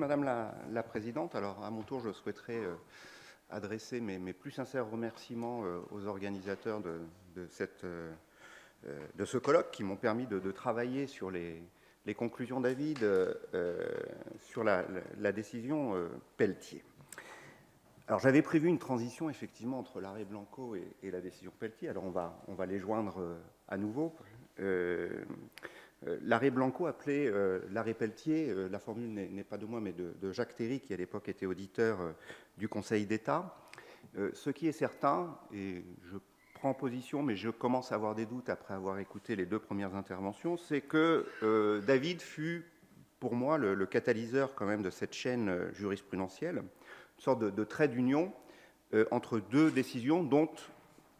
Madame la Présidente. Alors, à mon tour, je souhaiterais adresser mes plus sincères remerciements aux organisateurs de ce colloque qui m'ont permis de travailler sur les conclusions d'avis sur la décision Pelletier. Alors, j'avais prévu une transition, effectivement, entre l'arrêt Blanco et la décision Pelletier. Alors, on va les joindre à nouveau. L'arrêt Blanco appelait l'arrêt Pelletier, la formule n'est pas de moi, mais de Jacques Théry, qui à l'époque était auditeur du Conseil d'État. Ce qui est certain, et je prends position, mais je commence à avoir des doutes après avoir écouté les deux premières interventions, c'est que David fut, pour moi, le catalyseur quand même de cette chaîne jurisprudentielle, une sorte de trait d'union entre deux décisions dont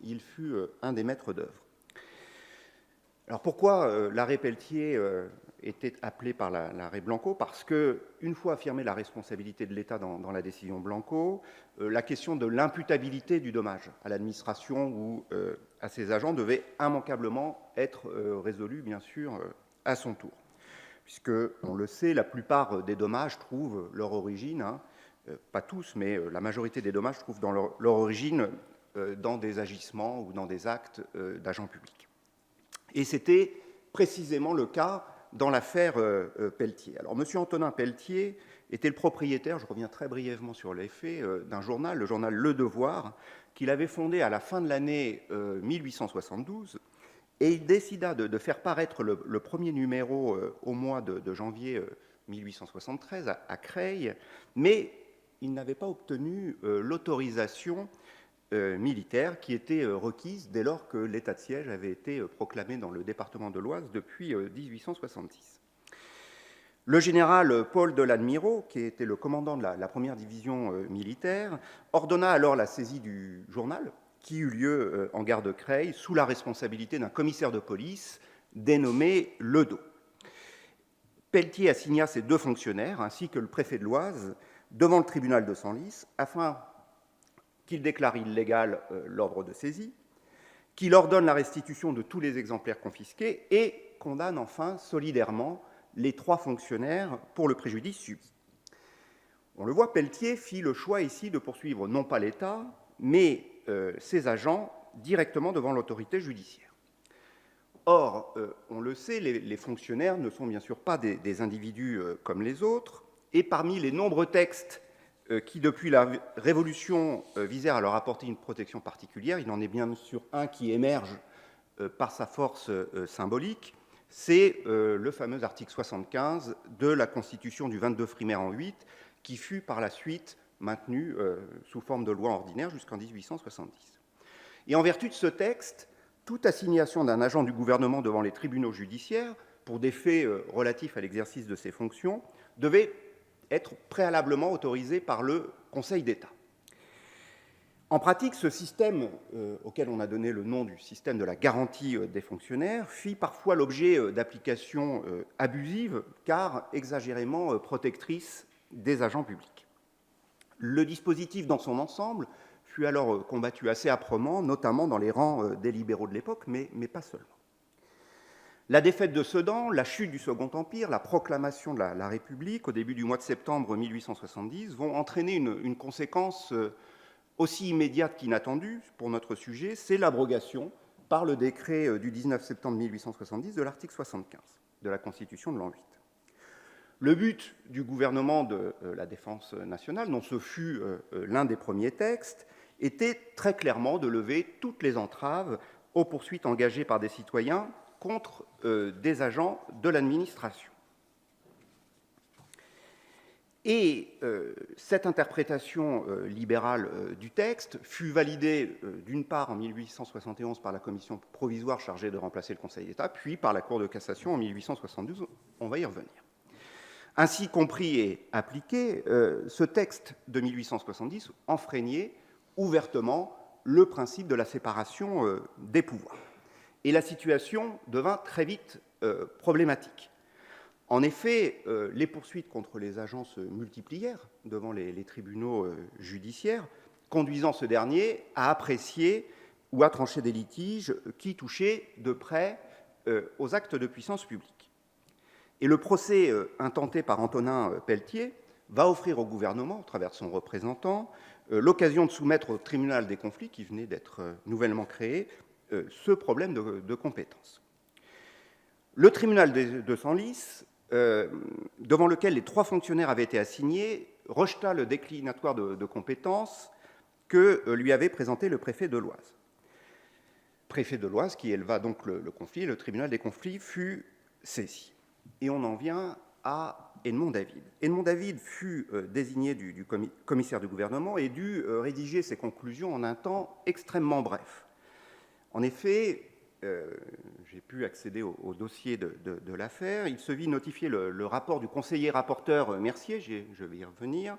il fut un des maîtres d'œuvre. Alors pourquoi l'arrêt Pelletier était appelé par l'arrêt Blanco? Parce qu'une fois affirmée la responsabilité de l'État dans la décision Blanco, la question de l'imputabilité du dommage à l'administration ou à ses agents devait immanquablement être résolue, bien sûr, à son tour. Puisque, on le sait, la plupart des dommages trouvent leur origine, pas tous, mais la majorité des dommages trouvent leur origine dans des agissements ou dans des actes d'agents publics. Et c'était précisément le cas dans l'affaire Pelletier. Alors, M. Antonin Pelletier était le propriétaire, je reviens très brièvement sur les faits, d'un journal, le journal Le Devoir, qu'il avait fondé à la fin de l'année 1872, et il décida de faire paraître le premier numéro au mois de janvier 1873 à Creil, mais il n'avait pas obtenu l'autorisation militaire qui était requise dès lors que l'état de siège avait été proclamé dans le département de l'Oise depuis 1866. Le général Paul de Ladmirault, qui était le commandant de la première division militaire, ordonna alors la saisie du journal, qui eut lieu en gare de Creil, sous la responsabilité d'un commissaire de police dénommé Ledo. Pelletier assigna ses deux fonctionnaires, ainsi que le préfet de l'Oise, devant le tribunal de Senlis, afin qu'il déclare illégal l'ordre de saisie, qu'il ordonne la restitution de tous les exemplaires confisqués et condamne enfin solidairement les trois fonctionnaires pour le préjudice subi. On le voit, Pelletier fit le choix ici de poursuivre non pas l'État, mais ses agents directement devant l'autorité judiciaire. Or, on le sait, les fonctionnaires ne sont bien sûr pas des individus comme les autres, et parmi les nombreux textes qui, depuis la Révolution, visèrent à leur apporter une protection particulière, il en est bien sûr un qui émerge par sa force symbolique, c'est le fameux article 75 de la Constitution du 22 Frimaire en 8, qui fut par la suite maintenu sous forme de loi ordinaire jusqu'en 1870. Et en vertu de ce texte, toute assignation d'un agent du gouvernement devant les tribunaux judiciaires pour des faits relatifs à l'exercice de ses fonctions devait être préalablement autorisé par le Conseil d'État. En pratique, ce système, auquel on a donné le nom du système de la garantie des fonctionnaires, fit parfois l'objet d'applications abusives, car exagérément protectrices des agents publics. Le dispositif dans son ensemble fut alors combattu assez âprement, notamment dans les rangs des libéraux de l'époque, mais pas seulement. La défaite de Sedan, la chute du Second Empire, la proclamation de la République au début du mois de septembre 1870 vont entraîner une conséquence aussi immédiate qu'inattendue pour notre sujet, c'est l'abrogation par le décret du 19 septembre 1870 de l'article 75 de la Constitution de l'an 8. Le but du gouvernement de la défense nationale, dont ce fut l'un des premiers textes, était très clairement de lever toutes les entraves aux poursuites engagées par des citoyens contre des agents de l'administration. Et cette interprétation libérale du texte fut validée d'une part en 1871 par la commission provisoire chargée de remplacer le Conseil d'État, puis par la Cour de cassation en 1872. On va y revenir. Ainsi compris et appliqué, ce texte de 1870 enfreignait ouvertement le principe de la séparation des pouvoirs. Et la situation devint très vite problématique. En effet, les poursuites contre les agents se multiplièrent devant les tribunaux judiciaires, conduisant ce dernier à apprécier ou à trancher des litiges qui touchaient de près aux actes de puissance publique. Et le procès intenté par Antonin Pelletier va offrir au gouvernement, au travers de son représentant, l'occasion de soumettre au tribunal des conflits, qui venait d'être nouvellement créé, ce problème de compétence. Le tribunal de Senlis, devant lequel les 3 fonctionnaires avaient été assignés, rejeta le déclinatoire de compétences que lui avait présenté le préfet de l'Oise. Préfet de l'Oise qui éleva donc le conflit, le tribunal des conflits fut saisi. Et on en vient à Edmond David. Edmond David fut désigné du commissaire du gouvernement et dut rédiger ses conclusions en un temps extrêmement bref. En effet, j'ai pu accéder au dossier de l'affaire. Il se vit notifier le rapport du conseiller rapporteur Mercier, je vais y revenir,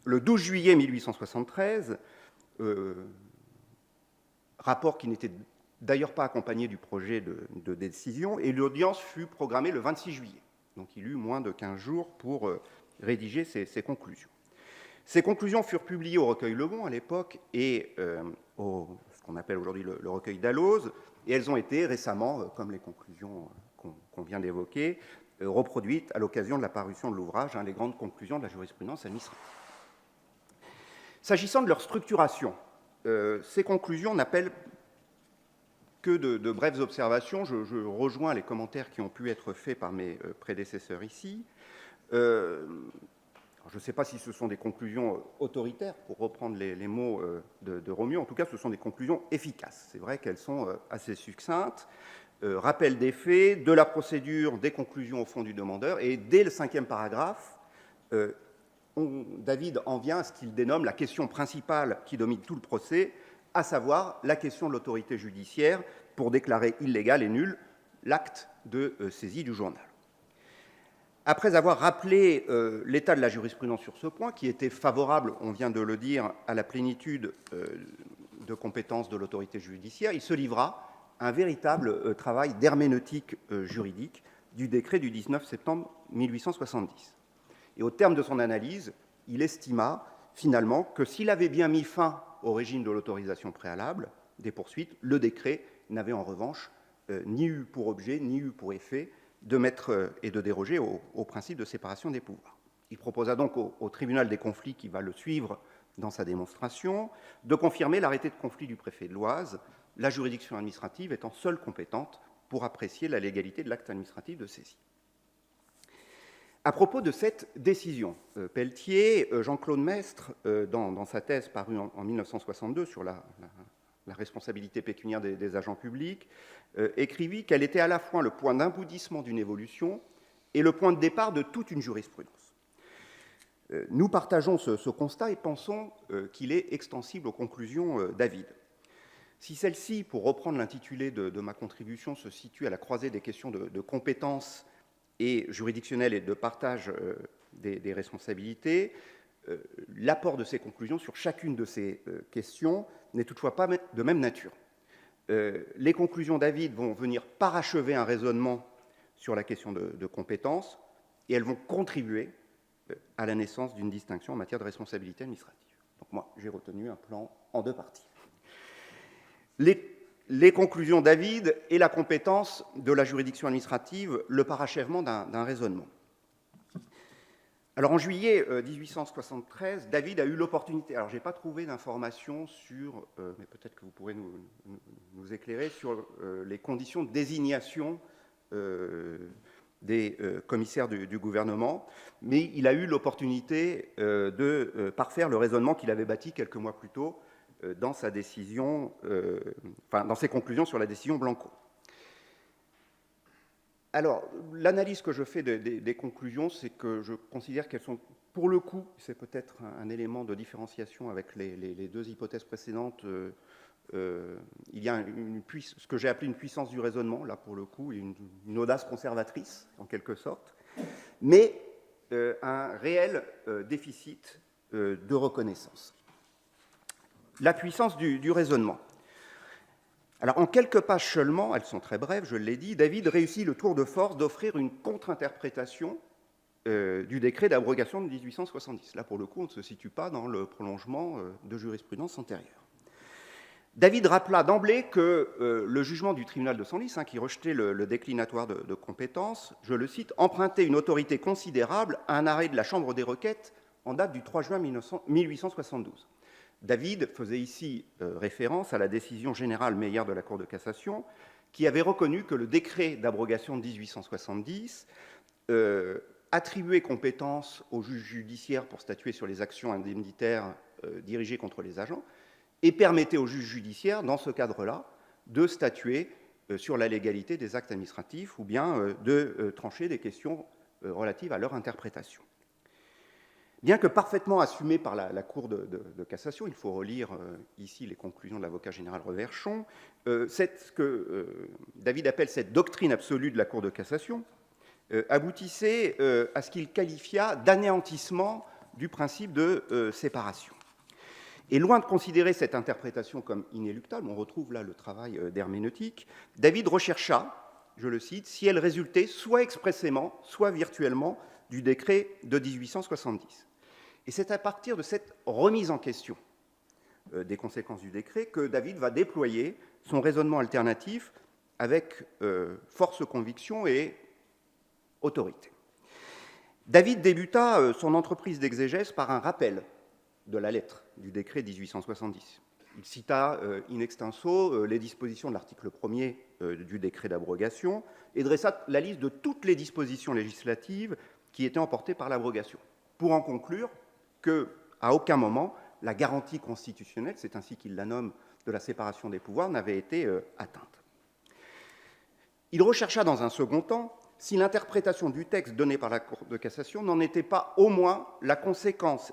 le 12 juillet 1873, rapport qui n'était d'ailleurs pas accompagné du projet de décision, et l'audience fut programmée le 26 juillet. Donc il eut moins de 15 jours pour rédiger ses conclusions. Ces conclusions furent publiées au recueil Le Bon à l'époque et ce qu'on appelle aujourd'hui le recueil Dalloz, et elles ont été récemment, comme les conclusions qu'on vient d'évoquer, reproduites à l'occasion de la parution de l'ouvrage, Les grandes conclusions de la jurisprudence administrative. S'agissant de leur structuration, ces conclusions n'appellent que de brèves observations. Je rejoins les commentaires qui ont pu être faits par mes prédécesseurs ici. Je ne sais pas si ce sont des conclusions autoritaires, pour reprendre les mots de Romieu. En tout cas, ce sont des conclusions efficaces. C'est vrai qu'elles sont assez succinctes. Rappel des faits, de la procédure, des conclusions au fond du demandeur. Et dès le 5e paragraphe, David en vient à ce qu'il dénomme la question principale qui domine tout le procès, à savoir la question de l'autorité judiciaire pour déclarer illégal et nul l'acte de saisie du journal. Après avoir rappelé l'état de la jurisprudence sur ce point, qui était favorable, on vient de le dire, à la plénitude de compétences de l'autorité judiciaire, il se livra à un véritable travail d'herméneutique juridique du décret du 19 septembre 1870. Et au terme de son analyse, il estima finalement que s'il avait bien mis fin au régime de l'autorisation préalable des poursuites, le décret n'avait en revanche ni eu pour objet, ni eu pour effet de mettre et de déroger au principe de séparation des pouvoirs. Il proposa donc au tribunal des conflits, qui va le suivre dans sa démonstration, de confirmer l'arrêté de conflit du préfet de l'Oise, la juridiction administrative étant seule compétente pour apprécier la légalité de l'acte administratif de saisie. À propos de cette décision, Pelletier, Jean-Claude Mestre, dans sa thèse parue en 1962 sur la responsabilité pécuniaire des agents publics, écrivit qu'elle était à la fois le point d'aboutissement d'une évolution et le point de départ de toute une jurisprudence. Nous partageons ce constat et pensons qu'il est extensible aux conclusions David. Si celle-ci, pour reprendre l'intitulé de ma contribution, se situe à la croisée des questions de compétences et juridictionnelles et de partage des responsabilités, l'apport de ces conclusions sur chacune de ces questions n'est toutefois pas de même nature. Les conclusions David vont venir parachever un raisonnement sur la question de compétences et elles vont contribuer à la naissance d'une distinction en matière de responsabilité administrative. Donc moi, j'ai retenu un plan en 2 parties. Les conclusions David et la compétence de la juridiction administrative, le parachèvement d'un raisonnement. Alors en juillet 1873, David a eu l'opportunité, alors je n'ai pas trouvé d'informations sur, mais peut-être que vous pourrez nous éclairer, sur les conditions de désignation des commissaires du gouvernement, mais il a eu l'opportunité de parfaire le raisonnement qu'il avait bâti quelques mois plus tôt dans sa décision, dans ses conclusions sur la décision Blanco. Alors, l'analyse que je fais des conclusions, c'est que je considère qu'elles sont, pour le coup, c'est peut-être un élément de différenciation avec les 2 hypothèses précédentes. Il y a ce que j'ai appelé une puissance du raisonnement, là pour le coup, une audace conservatrice, en quelque sorte, mais un réel déficit de reconnaissance. La puissance du raisonnement. Alors, en quelques pages seulement, elles sont très brèves, je l'ai dit, David réussit le tour de force d'offrir une contre-interprétation du décret d'abrogation de 1870. Là, pour le coup, on ne se situe pas dans le prolongement de jurisprudence antérieure. David rappela d'emblée que le jugement du tribunal de Senlis, qui rejetait le déclinatoire de compétences, je le cite, empruntait une autorité considérable à un arrêt de la Chambre des requêtes en date du 3 juin 1872. David faisait ici référence à la décision générale Meyer de la Cour de cassation, qui avait reconnu que le décret d'abrogation de 1870 attribuait compétence au juge judiciaire pour statuer sur les actions indemnitaires dirigées contre les agents et permettait au juge judiciaire, dans ce cadre-là, de statuer sur la légalité des actes administratifs ou bien de trancher des questions relatives à leur interprétation. Bien que parfaitement assumé par la Cour de cassation, il faut relire ici les conclusions de l'avocat général Reverchon, ce que David appelle cette doctrine absolue de la Cour de cassation aboutissait à ce qu'il qualifia d'anéantissement du principe de séparation. Et loin de considérer cette interprétation comme inéluctable, on retrouve là le travail d'herméneutique, David rechercha, je le cite, si elle résultait soit expressément, soit virtuellement du décret de 1870. Et c'est à partir de cette remise en question des conséquences du décret que David va déployer son raisonnement alternatif avec force conviction et autorité. David débuta son entreprise d'exégèse par un rappel de la lettre du décret 1870. Il cita in extenso les dispositions de l'article 1er du décret d'abrogation et dressa la liste de toutes les dispositions législatives qui étaient emportées par l'abrogation, pour en conclure qu'à aucun moment la garantie constitutionnelle, c'est ainsi qu'il la nomme, de la séparation des pouvoirs n'avait été atteinte. Il rechercha dans un second temps si l'interprétation du texte donné par la Cour de cassation n'en était pas au moins la conséquence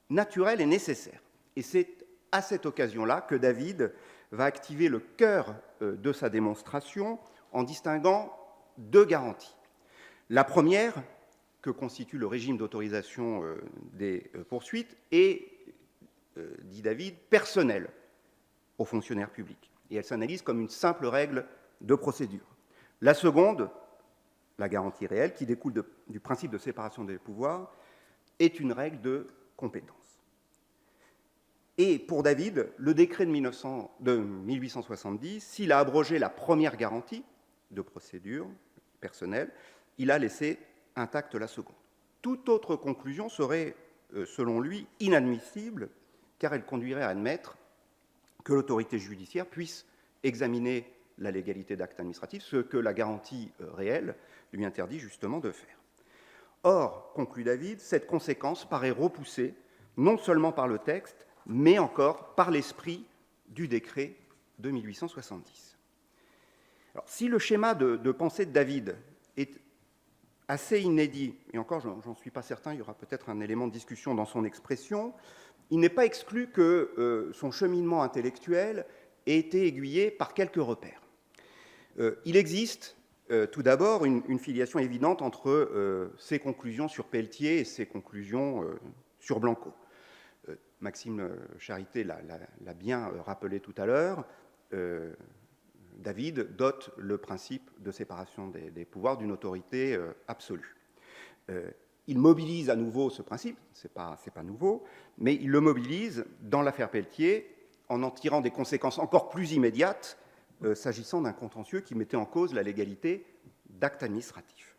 naturelle et nécessaire. Et c'est à cette occasion-là que David va activer le cœur de sa démonstration en distinguant deux garanties. La première, que constitue le régime d'autorisation des poursuites, est, dit David, personnelle aux fonctionnaires publics. Et elle s'analyse comme une simple règle de procédure. La seconde, la garantie réelle, qui découle du principe de séparation des pouvoirs, est une règle de compétence. Et pour David, le décret de 1870, s'il a abrogé la première garantie de procédure personnelle, il a laissé intacte la seconde. Toute autre conclusion serait, selon lui, inadmissible, car elle conduirait à admettre que l'autorité judiciaire puisse examiner la légalité d'actes administratifs, ce que la garantie réelle lui interdit justement de faire. Or, conclut David, cette conséquence paraît repoussée non seulement par le texte, mais encore par l'esprit du décret de 1870. Alors, si le schéma de pensée de David est assez inédit, et encore, j'en suis pas certain, il y aura peut-être un élément de discussion dans son expression, il n'est pas exclu que son cheminement intellectuel ait été aiguillé par quelques repères. Il existe tout d'abord une filiation évidente entre ses conclusions sur Pelletier et ses conclusions sur Blanco. Maxime Charité l'a bien rappelé tout à l'heure, David dote le principe de séparation des pouvoirs d'une autorité absolue. Il mobilise à nouveau ce principe, c'est pas nouveau, mais il le mobilise dans l'affaire Pelletier en tirant des conséquences encore plus immédiates s'agissant d'un contentieux qui mettait en cause la légalité d'actes administratifs.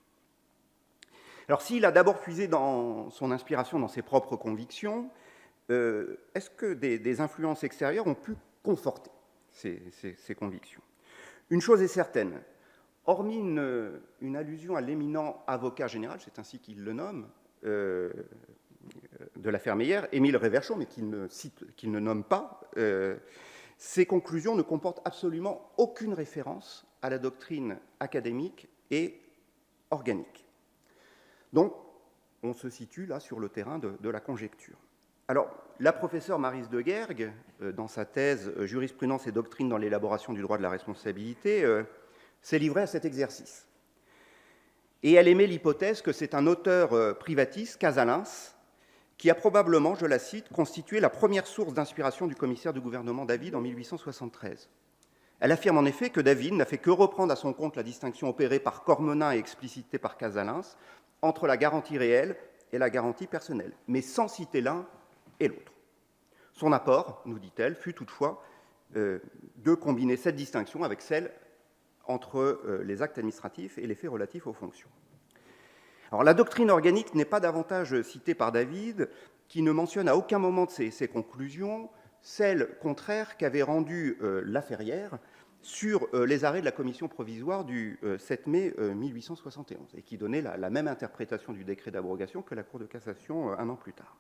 Alors s'il a d'abord puisé dans son inspiration dans ses propres convictions, est-ce que des influences extérieures ont pu conforter ces convictions? Une chose est certaine, hormis une allusion à l'éminent avocat général, c'est ainsi qu'il le nomme, de l'affaire Meyer, Émile Reverchon, mais qu'il ne nomme pas, ces conclusions ne comportent absolument aucune référence à la doctrine académique et organique. Donc, on se situe là sur le terrain de la conjecture. Alors, la professeure Maryse de Guergue, dans sa thèse « Jurisprudence et doctrine dans l'élaboration du droit de la responsabilité », s'est livrée à cet exercice. Et elle émet l'hypothèse que c'est un auteur privatiste, Casalins, qui a probablement, je la cite, constitué la première source d'inspiration du commissaire du gouvernement David en 1873. Elle affirme en effet que David n'a fait que reprendre à son compte la distinction opérée par Cormenin et explicitée par Casalins entre la garantie réelle et la garantie personnelle, mais sans citer l'un et l'autre. Son apport, nous dit-elle, fut toutefois de combiner cette distinction avec celle entre les actes administratifs et les faits relatifs aux fonctions. Alors, la doctrine organique n'est pas davantage citée par David, qui ne mentionne à aucun moment de ses conclusions celle contraire qu'avait rendue Laferrière sur les arrêts de la commission provisoire du 7 mai 1871, et qui donnait la même interprétation du décret d'abrogation que la Cour de cassation un an plus tard.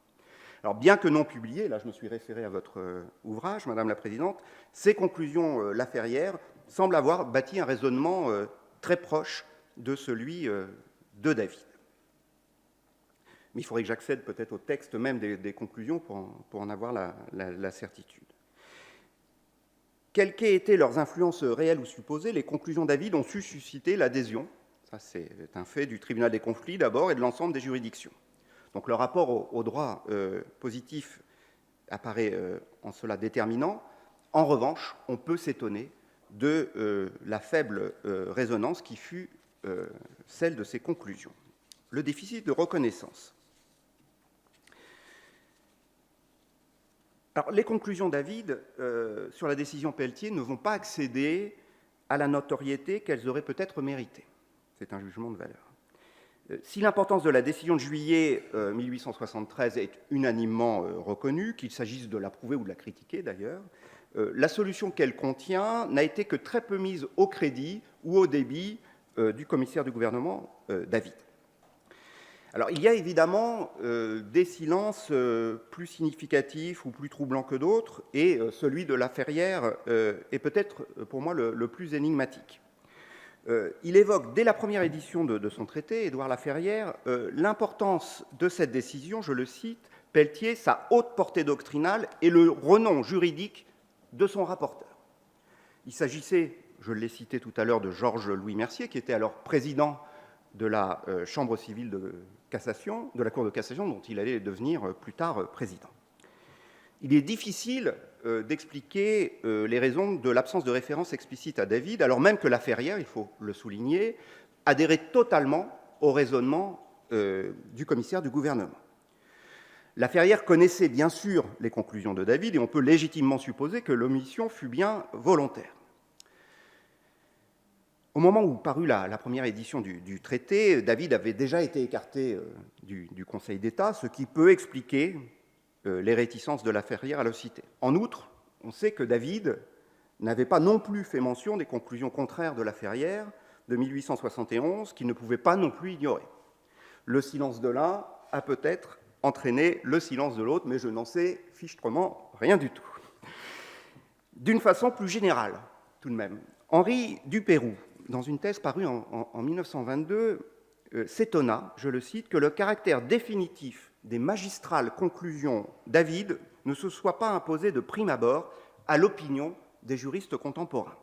Alors, bien que non publiées, là je me suis référé à votre ouvrage, Madame la Présidente, ces conclusions Laferrière semblent avoir bâti un raisonnement très proche de celui de David. Mais il faudrait que j'accède peut-être au texte même des conclusions pour en avoir la certitude. Quelles qu'aient été leurs influences réelles ou supposées, les conclusions de David ont su susciter l'adhésion, ça c'est un fait, du tribunal des conflits d'abord et de l'ensemble des juridictions. Donc le rapport au droit positif apparaît en cela déterminant. En revanche, on peut s'étonner de la faible résonance qui fut celle de ces conclusions. Le déficit de reconnaissance. Alors, les conclusions de David sur la décision Pelletier ne vont pas accéder à la notoriété qu'elles auraient peut-être méritée. C'est un jugement de valeur. Si l'importance de la décision de juillet 1873 est unanimement reconnue, qu'il s'agisse de l'approuver ou de la critiquer d'ailleurs, la solution qu'elle contient n'a été que très peu mise au crédit ou au débit du commissaire du gouvernement, David. Alors, il y a évidemment des silences plus significatifs ou plus troublants que d'autres, et celui de Laferrière est peut-être pour moi le plus énigmatique. Il évoque dès la première édition de son traité, Édouard Laferrière, l'importance de cette décision, je le cite, Pelletier, sa haute portée doctrinale et le renom juridique de son rapporteur. Il s'agissait, je l'ai cité tout à l'heure, de Georges-Louis Mercier, qui était alors président de la Chambre civile de cassation, de la Cour de cassation, dont il allait devenir plus tard président. Il est difficile d'expliquer les raisons de l'absence de référence explicite à David, alors même que Laferrière, il faut le souligner, adhérait totalement au raisonnement du commissaire du gouvernement. Laferrière connaissait bien sûr les conclusions de David, et on peut légitimement supposer que l'omission fut bien volontaire. Au moment où parut la première édition du traité, David avait déjà été écarté du Conseil d'État, ce qui peut expliquer les réticences de Laferrière à le citer. En outre, on sait que David n'avait pas non plus fait mention des conclusions contraires de Laferrière de 1871, qu'il ne pouvait pas non plus ignorer. Le silence de l'un a peut-être entraîné le silence de l'autre, mais je n'en sais fichtrement rien du tout. D'une façon plus générale, tout de même, Henri Dupéroux, dans une thèse parue en 1922, s'étonna, je le cite, que le caractère définitif des magistrales conclusions David ne se soit pas imposé de prime abord à l'opinion des juristes contemporains.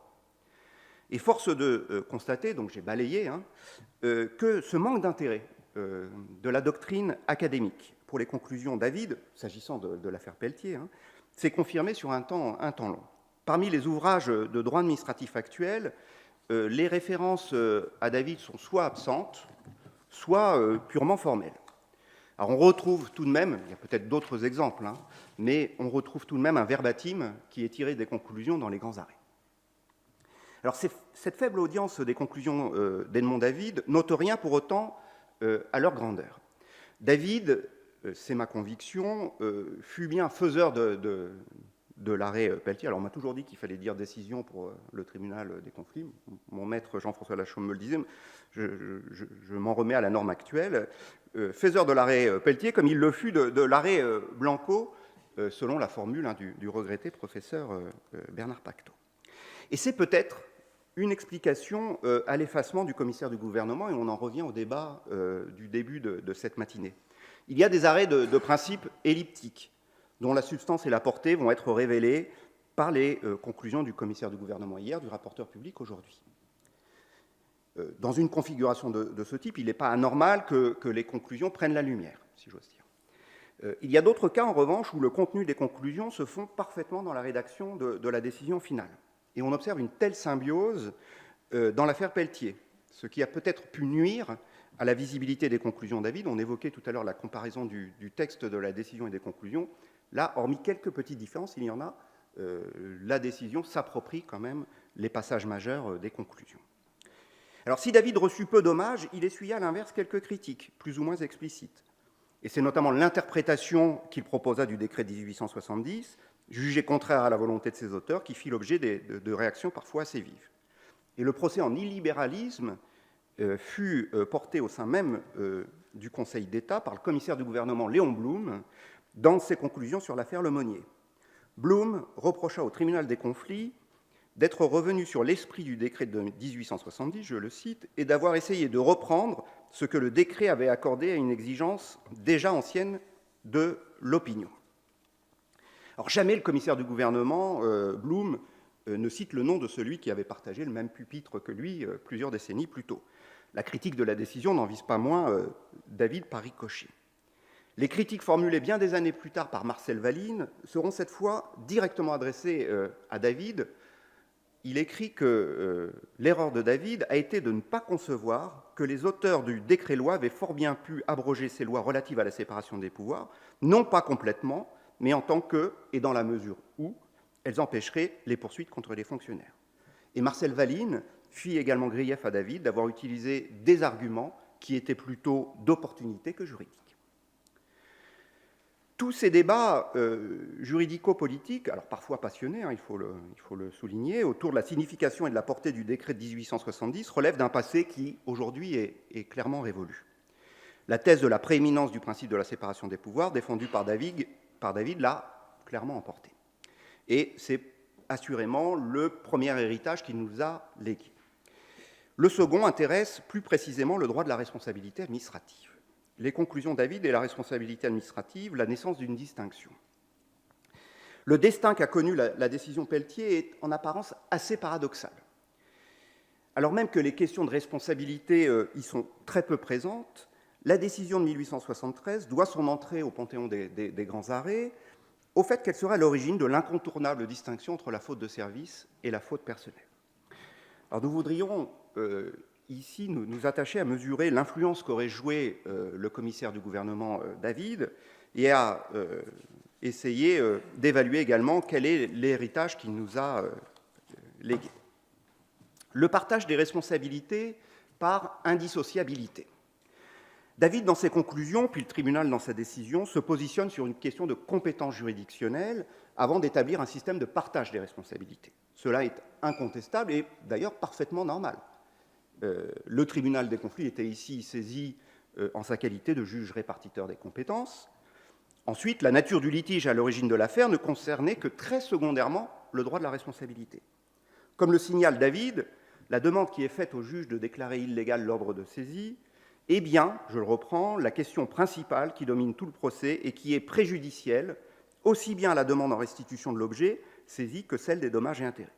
Et force de constater, donc j'ai balayé, que ce manque d'intérêt de la doctrine académique pour les conclusions David, s'agissant de l'affaire Pelletier, s'est confirmé sur un temps long. Parmi les ouvrages de droit administratif actuels, les références à David sont soit absentes, soit purement formelles. Alors on retrouve tout de même, il y a peut-être d'autres exemples, mais on retrouve tout de même un verbatim qui est tiré des conclusions dans les grands arrêts. Alors cette faible audience des conclusions d'Edmond David n'ôte rien pour autant à leur grandeur. David, c'est ma conviction, fut bien faiseur de l'arrêt Pelletier. Alors on m'a toujours dit qu'il fallait dire décision pour le tribunal des conflits. Mon maître Jean-François Lachaume me le disait, je m'en remets à la norme actuelle. Faiseur de l'arrêt Pelletier, comme il le fut de l'arrêt Blanco, selon la formule du regretté professeur Bernard Pactot. Et c'est peut-être une explication à l'effacement du commissaire du gouvernement, et on en revient au débat du début de cette matinée. Il y a des arrêts de principe elliptiques, dont la substance et la portée vont être révélées par les conclusions du commissaire du gouvernement hier, du rapporteur public aujourd'hui. Dans une configuration de ce type, il n'est pas anormal que les conclusions prennent la lumière, si j'ose dire. Il y a d'autres cas, en revanche, où le contenu des conclusions se fond parfaitement dans la rédaction de la décision finale. Et on observe une telle symbiose dans l'affaire Pelletier, ce qui a peut-être pu nuire à la visibilité des conclusions David. On évoquait tout à l'heure la comparaison du texte de la décision et des conclusions. Là, hormis quelques petites différences, il y en a, la décision s'approprie quand même les passages majeurs des conclusions. Alors si David reçut peu d'hommages, il essuya à l'inverse quelques critiques, plus ou moins explicites. Et c'est notamment l'interprétation qu'il proposa du décret de 1870, jugée contraire à la volonté de ses auteurs, qui fit l'objet de réactions parfois assez vives. Et le procès en illibéralisme fut porté au sein même du Conseil d'État par le commissaire du gouvernement Léon Blum dans ses conclusions sur l'affaire Lemonnier. Blum reprocha au tribunal des conflits d'être revenu sur l'esprit du décret de 1870, je le cite, et d'avoir essayé de reprendre ce que le décret avait accordé à une exigence déjà ancienne de l'opinion. Alors jamais le commissaire du gouvernement, Blum, ne cite le nom de celui qui avait partagé le même pupitre que lui plusieurs décennies plus tôt. La critique de la décision n'en vise pas moins David par ricochet. Les critiques formulées bien des années plus tard par Marcel Valine seront cette fois directement adressées à David. Il écrit que l'erreur de David a été de ne pas concevoir que les auteurs du décret-loi avaient fort bien pu abroger ces lois relatives à la séparation des pouvoirs, non pas complètement, mais en tant que, et dans la mesure où, elles empêcheraient les poursuites contre les fonctionnaires. Et Marcel Valine fit également grief à David d'avoir utilisé des arguments qui étaient plutôt d'opportunité que juridiques. Tous ces débats juridico-politiques, alors parfois passionnés, il faut le souligner, autour de la signification et de la portée du décret de 1870 relèvent d'un passé qui, aujourd'hui, est clairement révolu. La thèse de la prééminence du principe de la séparation des pouvoirs, défendue par David l'a clairement emporté. Et c'est assurément le premier héritage qu'il nous a légué. Le second intéresse plus précisément le droit de la responsabilité administrative. Les conclusions de David et la responsabilité administrative, la naissance d'une distinction. Le destin qu'a connu la décision Pelletier est en apparence assez paradoxal. Alors même que les questions de responsabilité y sont très peu présentes, la décision de 1873 doit son entrée au panthéon des grands arrêts au fait qu'elle serait à l'origine de l'incontournable distinction entre la faute de service et la faute personnelle. Alors nous voudrions ici nous attacher à mesurer l'influence qu'aurait joué le commissaire du gouvernement David et à essayer d'évaluer également quel est l'héritage qu'il nous a légué. Le partage des responsabilités par indissociabilité. David, dans ses conclusions, puis le tribunal dans sa décision, se positionne sur une question de compétence juridictionnelle avant d'établir un système de partage des responsabilités. Cela est incontestable et d'ailleurs parfaitement normal. Le tribunal des conflits était ici saisi en sa qualité de juge répartiteur des compétences. Ensuite, la nature du litige à l'origine de l'affaire ne concernait que très secondairement le droit de la responsabilité. Comme le signale David, la demande qui est faite au juge de déclarer illégal l'ordre de saisie est bien, je le reprends, la question principale qui domine tout le procès et qui est préjudicielle aussi bien à la demande en restitution de l'objet saisi que celle des dommages et intérêts.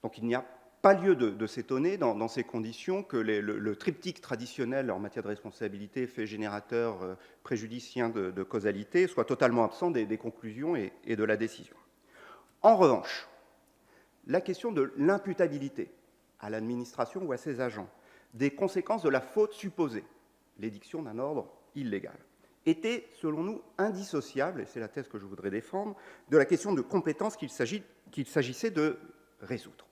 Donc il n'y a pas lieu de s'étonner dans ces conditions que le triptyque traditionnel en matière de responsabilité, fait générateur, préjudicien de causalité, soit totalement absent des conclusions et de la décision. En revanche, la question de l'imputabilité à l'administration ou à ses agents, des conséquences de la faute supposée, l'édiction d'un ordre illégal, était, selon nous, indissociable, et c'est la thèse que je voudrais défendre, de la question de compétence qu'il s'agissait de résoudre.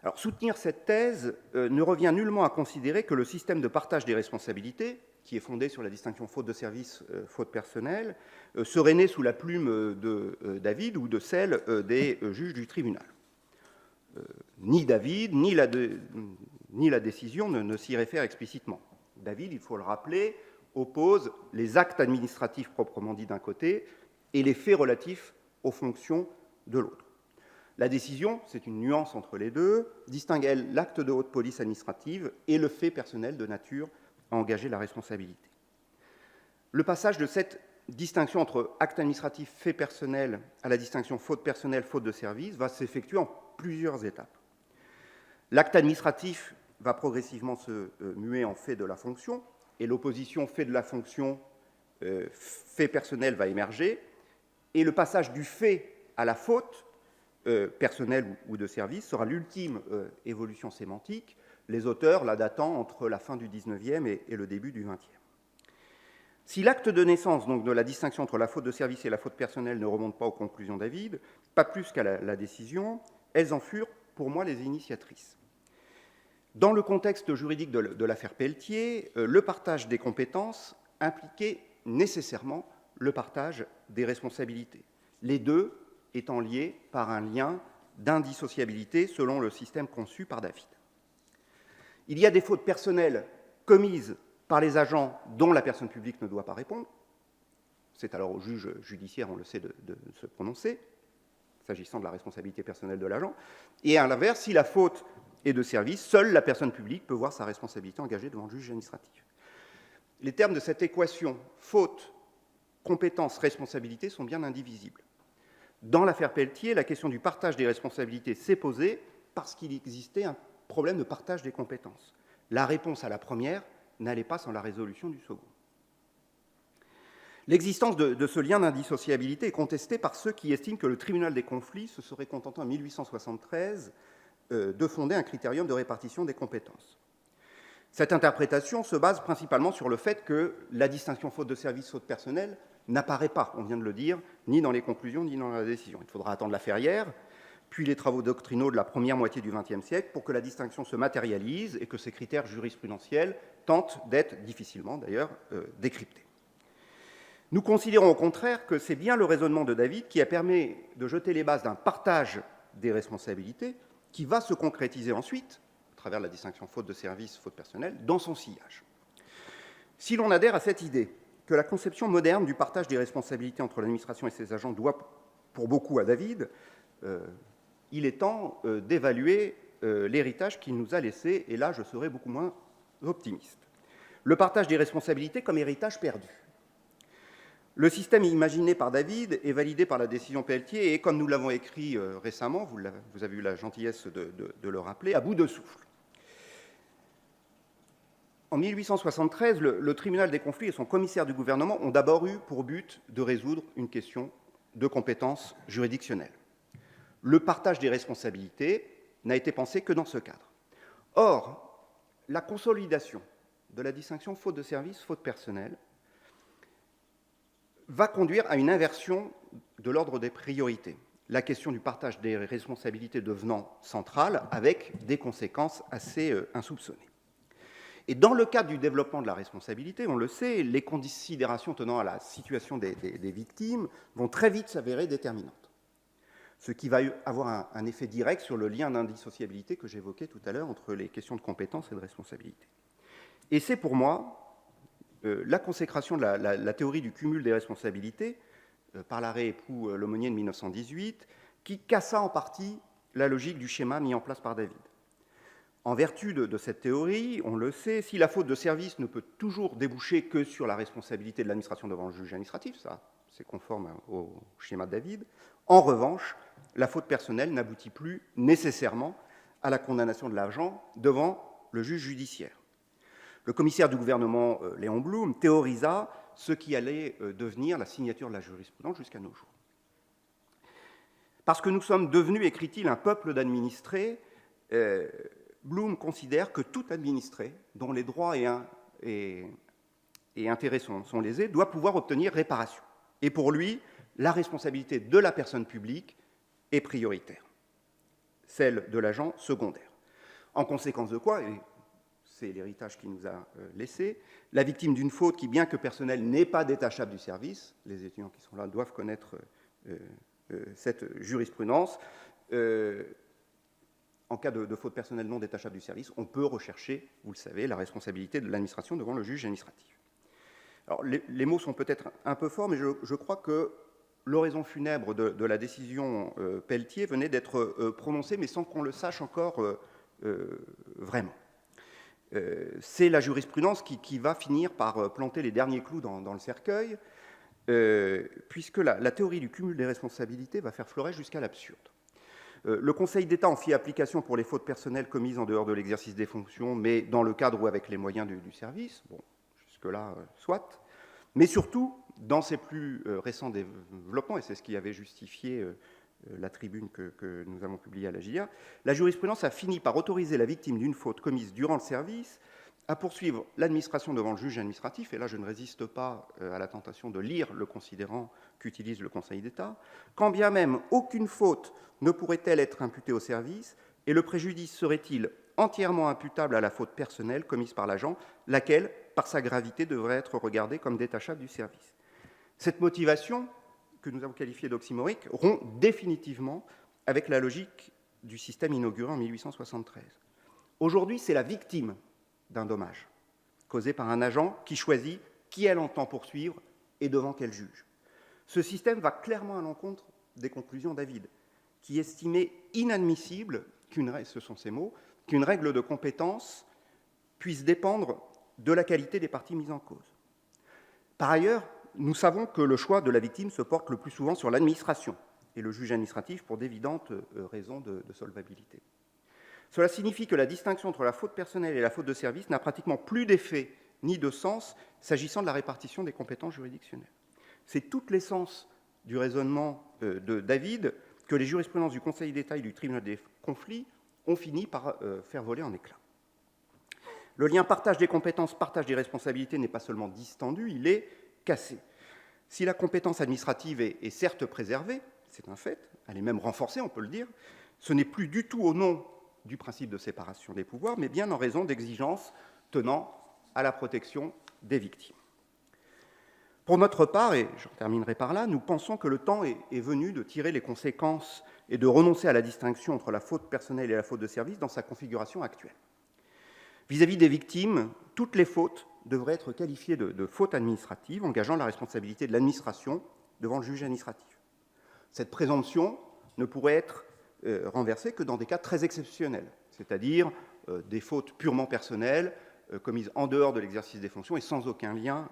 Alors, soutenir cette thèse ne revient nullement à considérer que le système de partage des responsabilités, qui est fondé sur la distinction faute de service, faute personnelle, serait né sous la plume de David ou de celle des juges du tribunal. Ni David, ni la décision ne s'y réfèrent explicitement. David, il faut le rappeler, oppose les actes administratifs proprement dits d'un côté et les faits relatifs aux fonctions de l'autre. La décision, c'est une nuance entre les deux, distingue, elle, l'acte de haute police administrative et le fait personnel de nature à engager la responsabilité. Le passage de cette distinction entre acte administratif, fait personnel, à la distinction faute personnelle, faute de service, va s'effectuer en plusieurs étapes. L'acte administratif va progressivement se muer en fait de la fonction, et l'opposition fait de la fonction, fait personnel va émerger, et le passage du fait à la faute, personnelle ou de service, sera l'ultime évolution sémantique, les auteurs la datant entre la fin du XIXe et le début du XXe. Si l'acte de naissance, donc de la distinction entre la faute de service et la faute personnelle, ne remonte pas aux conclusions de David, pas plus qu'à la décision, elles en furent, pour moi, les initiatrices. Dans le contexte juridique de l'affaire Pelletier, le partage des compétences impliquait nécessairement le partage des responsabilités, les deux étant liés par un lien d'indissociabilité selon le système conçu par David. Il y a des fautes personnelles commises par les agents dont la personne publique ne doit pas répondre. C'est alors au juge judiciaire, on le sait, de se prononcer, s'agissant de la responsabilité personnelle de l'agent. Et à l'inverse, si la faute est de service, seule la personne publique peut voir sa responsabilité engagée devant le juge administratif. Les termes de cette équation faute, compétence, responsabilité sont bien indivisibles. Dans l'affaire Pelletier, la question du partage des responsabilités s'est posée parce qu'il existait un problème de partage des compétences. La réponse à la première n'allait pas sans la résolution du second. L'existence de ce lien d'indissociabilité est contestée par ceux qui estiment que le tribunal des conflits se serait contenté en 1873 de fonder un critérium de répartition des compétences. Cette interprétation se base principalement sur le fait que la distinction faute de service, faute personnelle n'apparaît pas, on vient de le dire, ni dans les conclusions, ni dans la décision. Il faudra attendre la Ferrière, puis les travaux doctrinaux de la première moitié du XXe siècle pour que la distinction se matérialise et que ces critères jurisprudentiels tentent d'être difficilement, d'ailleurs, décryptés. Nous considérons au contraire que c'est bien le raisonnement de David qui a permis de jeter les bases d'un partage des responsabilités qui va se concrétiser ensuite, à travers la distinction faute de service, faute personnelle, dans son sillage. Si l'on adhère à cette idée que la conception moderne du partage des responsabilités entre l'administration et ses agents doit pour beaucoup à David, il est temps d'évaluer l'héritage qu'il nous a laissé, et là je serai beaucoup moins optimiste. Le partage des responsabilités comme héritage perdu. Le système imaginé par David est validé par la décision Pelletier et, comme nous l'avons écrit récemment, vous avez eu la gentillesse de le rappeler, à bout de souffle. En 1873, le tribunal des conflits et son commissaire du gouvernement ont d'abord eu pour but de résoudre une question de compétence juridictionnelle. Le partage des responsabilités n'a été pensé que dans ce cadre. Or, la consolidation de la distinction faute de service, faute personnelle, va conduire à une inversion de l'ordre des priorités, la question du partage des responsabilités devenant centrale avec des conséquences assez insoupçonnées. Et dans le cadre du développement de la responsabilité, on le sait, les considérations tenant à la situation des victimes vont très vite s'avérer déterminantes, ce qui va avoir un effet direct sur le lien d'indissociabilité que j'évoquais tout à l'heure entre les questions de compétence et de responsabilité. Et c'est pour moi la consécration de la théorie du cumul des responsabilités par l'arrêt Époux-Lemonnier de 1918 qui cassa en partie la logique du schéma mis en place par David. En vertu de cette théorie, on le sait, si la faute de service ne peut toujours déboucher que sur la responsabilité de l'administration devant le juge administratif, ça c'est conforme au schéma de David, en revanche, la faute personnelle n'aboutit plus nécessairement à la condamnation de l'agent devant le juge judiciaire. Le commissaire du gouvernement, Léon Blum, théorisa ce qui allait devenir la signature de la jurisprudence jusqu'à nos jours. Parce que nous sommes devenus, écrit-il, un peuple d'administrés, Blum considère que tout administré, dont les droits et intérêts sont lésés, doit pouvoir obtenir réparation. Et pour lui, la responsabilité de la personne publique est prioritaire, celle de l'agent secondaire. En conséquence de quoi, et c'est l'héritage qu'il nous a laissé, la victime d'une faute qui, bien que personnelle, n'est pas détachable du service, les étudiants qui sont là doivent connaître cette jurisprudence, en cas de faute personnelle non détachable du service, on peut rechercher, vous le savez, la responsabilité de l'administration devant le juge administratif. Alors, les mots sont peut-être un peu forts, mais je crois que l'oraison funèbre de la décision Pelletier venait d'être prononcée, mais sans qu'on le sache encore vraiment. C'est la jurisprudence qui va finir par planter les derniers clous dans le cercueil, puisque la théorie du cumul des responsabilités va faire fleurir jusqu'à l'absurde. Le Conseil d'État en fit application pour les fautes personnelles commises en dehors de l'exercice des fonctions, mais dans le cadre ou avec les moyens du service. Bon, jusque-là, soit. Mais surtout, dans ses plus récents développements, et c'est ce qui avait justifié la tribune que nous avons publiée à la JDA, la jurisprudence a fini par autoriser la victime d'une faute commise durant le service à poursuivre l'administration devant le juge administratif, et là je ne résiste pas à la tentation de lire le considérant qu'utilise le Conseil d'État, quand bien même aucune faute ne pourrait-elle être imputée au service, et le préjudice serait-il entièrement imputable à la faute personnelle commise par l'agent, laquelle, par sa gravité, devrait être regardée comme détachable du service. Cette motivation, que nous avons qualifiée d'oxymorique, rompt définitivement avec la logique du système inauguré en 1873. Aujourd'hui, c'est la victime d'un dommage causé par un agent qui choisit qui elle entend poursuivre et devant quel juge. Ce système va clairement à l'encontre des conclusions David, qui estimait inadmissible, ce sont ses mots, qu'une règle de compétence puisse dépendre de la qualité des parties mises en cause. Par ailleurs, nous savons que le choix de la victime se porte le plus souvent sur l'administration et le juge administratif pour d'évidentes raisons de solvabilité. Cela signifie que la distinction entre la faute personnelle et la faute de service n'a pratiquement plus d'effet ni de sens s'agissant de la répartition des compétences juridictionnelles. C'est tout l'essence du raisonnement de David que les jurisprudences du Conseil d'État et du tribunal des conflits ont fini par faire voler en éclats. Le lien partage des compétences, partage des responsabilités n'est pas seulement distendu, il est cassé. Si la compétence administrative est certes préservée, c'est un fait, elle est même renforcée, on peut le dire, ce n'est plus du tout au nom du principe de séparation des pouvoirs, mais bien en raison d'exigences tenant à la protection des victimes. Pour notre part, et j'en terminerai par là, nous pensons que le temps est venu de tirer les conséquences et de renoncer à la distinction entre la faute personnelle et la faute de service dans sa configuration actuelle. Vis-à-vis des victimes, toutes les fautes devraient être qualifiées de fautes administratives, engageant la responsabilité de l'administration devant le juge administratif. Cette présomption ne pourrait être renversée que dans des cas très exceptionnels, c'est-à-dire des fautes purement personnelles, commises en dehors de l'exercice des fonctions et sans aucun lien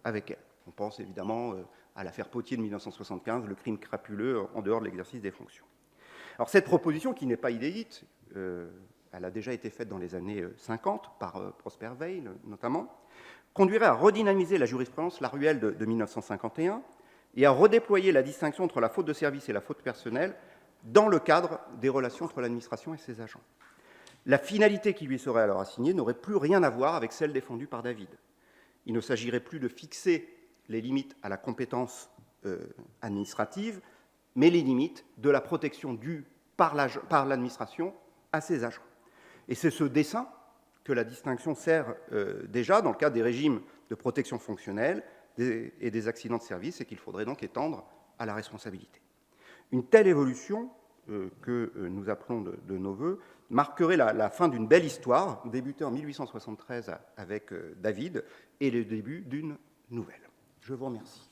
avec elles. On pense évidemment à l'affaire Potier de 1975, le crime crapuleux en dehors de l'exercice des fonctions. Alors cette proposition, qui n'est pas inédite, elle a déjà été faite dans les années 50 par Prosper Veil notamment, conduirait à redynamiser la jurisprudence Laruelle de 1951 et à redéployer la distinction entre la faute de service et la faute personnelle dans le cadre des relations entre l'administration et ses agents. La finalité qui lui serait alors assignée n'aurait plus rien à voir avec celle défendue par David. Il ne s'agirait plus de fixer les limites à la compétence administrative, mais les limites de la protection due par l'administration à ses agents. Et c'est ce dessein que la distinction sert déjà dans le cadre des régimes de protection fonctionnelle et des accidents de service, et qu'il faudrait donc étendre à la responsabilité. Une telle évolution, que nous appelons de nos voeux, marquerait la fin d'une belle histoire, débutée en 1873 avec David, et le début d'une nouvelle. Je vous remercie.